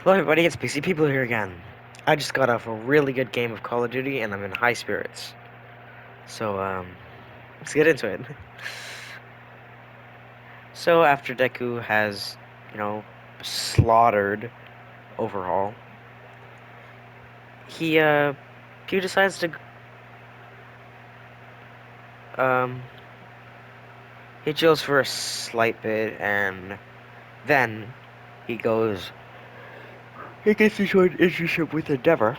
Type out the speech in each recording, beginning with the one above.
Hello everybody, it's PC People here again. I just got off a really good game of Call of Duty and I'm in high spirits. So, let's get into it. So after Deku has, you know, slaughtered overall, he, he decides to, um, he chills for a slight bit and then he gets into an relationship with Endeavor,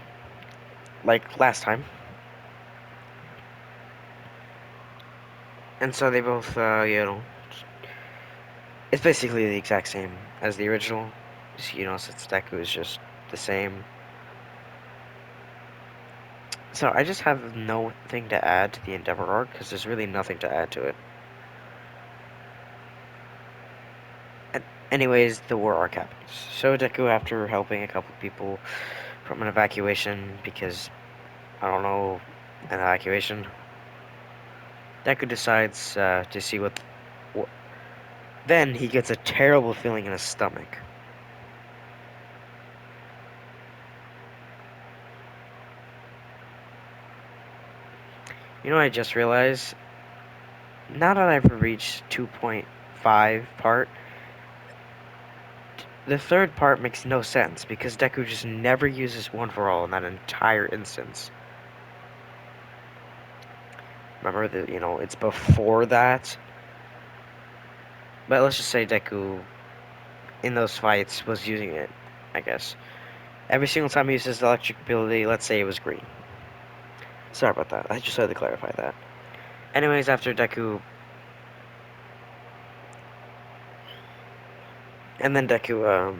like last time. And so they both, it's basically the exact same as the original. Since Deku is just the same. So I just have nothing to add to the Endeavor arc, because there's really nothing to add to it. And anyways, the war arc happens. So Deku, after helping a couple people from an evacuation, because, I don't know, an evacuation, Deku decides to see what... Then he gets a terrible feeling in his stomach. You know what I just realized? Now that I've reached 2.5 part, the third part makes no sense, because Deku just never uses One for All in that entire instance. Remember that, it's before that. But let's just say Deku, in those fights, was using it, I guess. Every single time he uses electric ability, let's say it was green. Sorry about that, I just had to clarify that. Anyways, after Deku... And then Deku,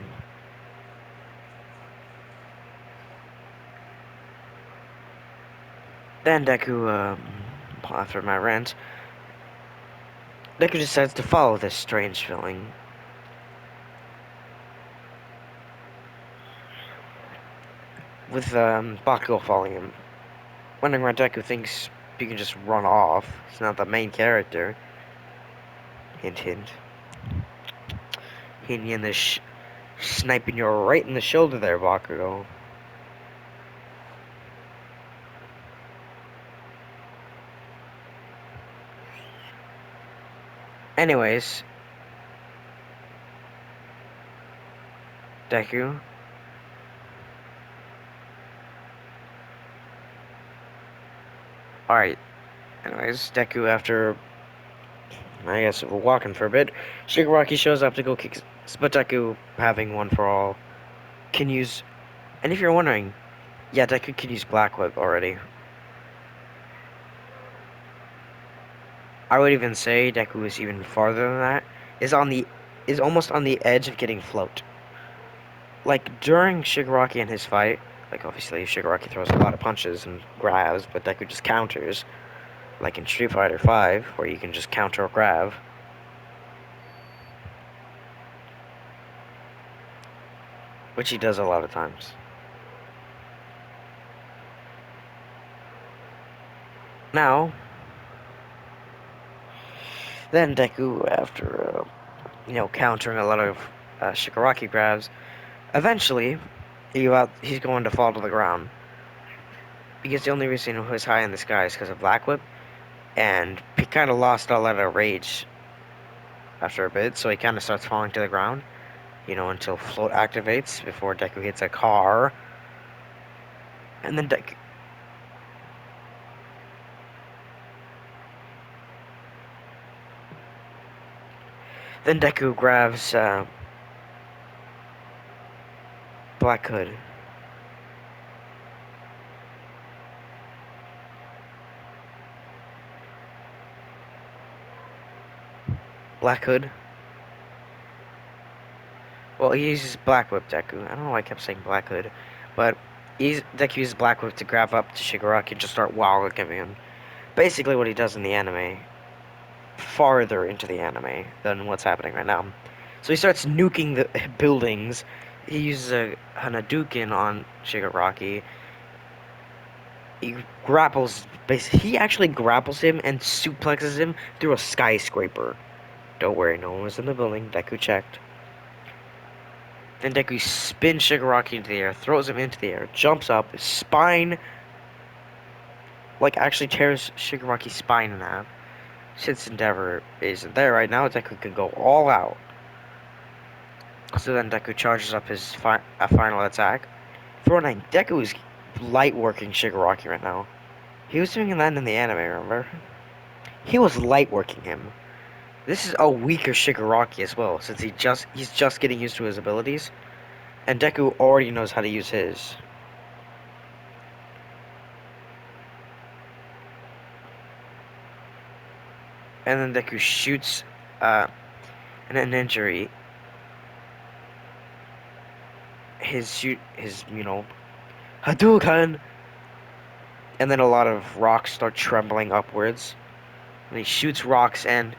after my rant, Deku decides to follow this strange feeling. With, Bakugo following him. Wondering why Deku thinks he can just run off. He's not the main character. Hint, hint. Hitting you in the sniping you right in the shoulder there, Bakugo. Anyways, Deku. Alright. Anyways, Deku, after, I guess, walking for a bit, Shigaraki shows up to go kick... But Deku, having One for All, can use... And if you're wondering, yeah, Deku can use Black Whip already. I would even say Deku is even farther than that. Is almost on the edge of getting float. Like, during Shigaraki and his fight, like, obviously, Shigaraki throws a lot of punches and grabs, but Deku just counters. Like in Street Fighter 5, where you can just counter or grab. Which he does a lot of times. Now, then Deku, after, countering a lot of Shigaraki grabs, eventually, he's going to fall to the ground. Because the only reason he was high in the sky is because of Black Whip, and he kind of lost all that rage after a bit, so he kind of starts falling to the ground, until float activates before Deku hits a car. And then Deku grabs Black Hood. Black Hood. Well, he uses Black Whip Deku. I don't know why I kept saying Black Hood. But Deku uses Black Whip to grab up to Shigaraki and just start walloping him. Basically what he does in the anime. Farther into the anime than what's happening right now. So he starts nuking the buildings. He uses a Hadouken on Shigaraki. He he actually grapples him and suplexes him through a skyscraper. Don't worry, no one was in the building. Deku checked. Then Deku spins Shigaraki into the air, throws him into the air, jumps up, his spine, like, actually tears Shigaraki's spine in half. Since Endeavor isn't there right now, Deku can go all out. So then Deku charges up his final attack. Throw 9. Deku is light working Shigaraki right now. He was doing that in the anime, remember? He was light working him. This is a weaker Shigaraki as well, since he's just getting used to his abilities. And Deku already knows how to use his. And then Deku shoots an injury. His Hadouken! And then a lot of rocks start trembling upwards. And he shoots rocks and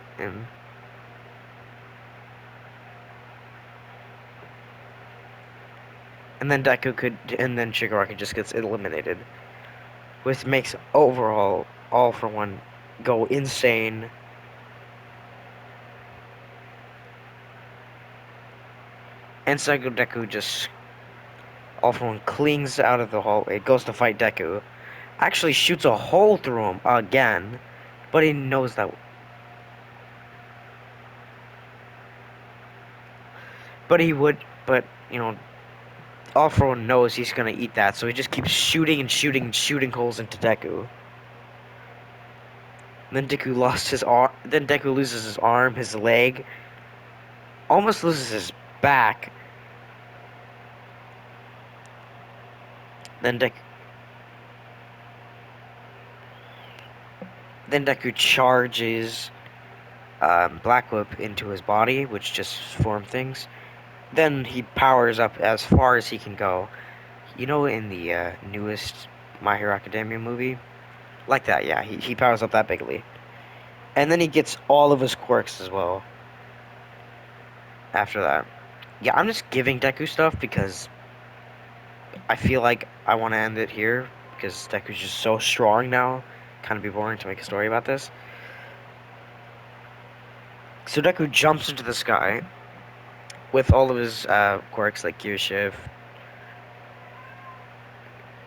then Shigaraki just gets eliminated. Which makes overall All For One go insane. And Psycho Deku just All For One clings out of the hallway, goes to fight Deku. Actually shoots a hole through him again. But he knows that. But he would. But, All For One knows he's gonna eat that, so he just keeps shooting and shooting and shooting holes into Deku. And then Deku lost his arm. Then Deku loses his arm, his leg, almost loses his back. Then Deku. Then Deku charges Black Whip into his body, which just form things. Then he powers up as far as he can go. You know, in the newest My Hero Academia movie? Like that, yeah. He powers up that bigly. And then he gets all of his quirks as well. After that. Yeah, I'm just giving Deku stuff because I feel like I want to end it here. Because Deku's just so strong now. Kind of be boring to make a story about this. So Deku jumps into the sky with all of his quirks like Gear Shift.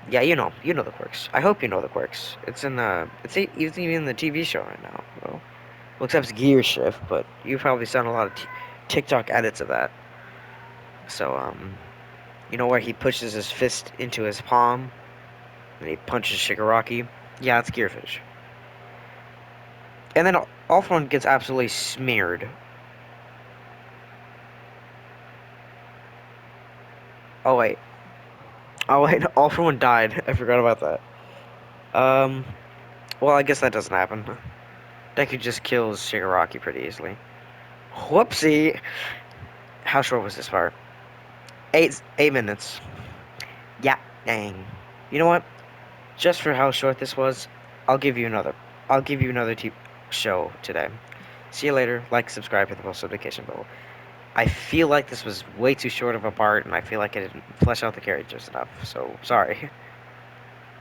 Yeah, you know the quirks. I hope you know the quirks. It's even in the TV show right now. Well, except it's Gear Shift, but you've probably seen a lot of TikTok edits of that. So you know where he pushes his fist into his palm and he punches Shigaraki? Yeah, it's Gearfish. And then All For One gets absolutely smeared. Oh wait. Oh wait, All For One died. I forgot about that. Well, I guess that doesn't happen. Deku just kills Shigaraki pretty easily. Whoopsie! How short was this part? 8 minutes. Yeah, dang. You know what? Just for how short this was, I'll give you another. I'll give you another show today. See you later. Like, subscribe, hit the post notification bell. I feel like this was way too short of a part, and I feel like I didn't flesh out the characters enough. So sorry.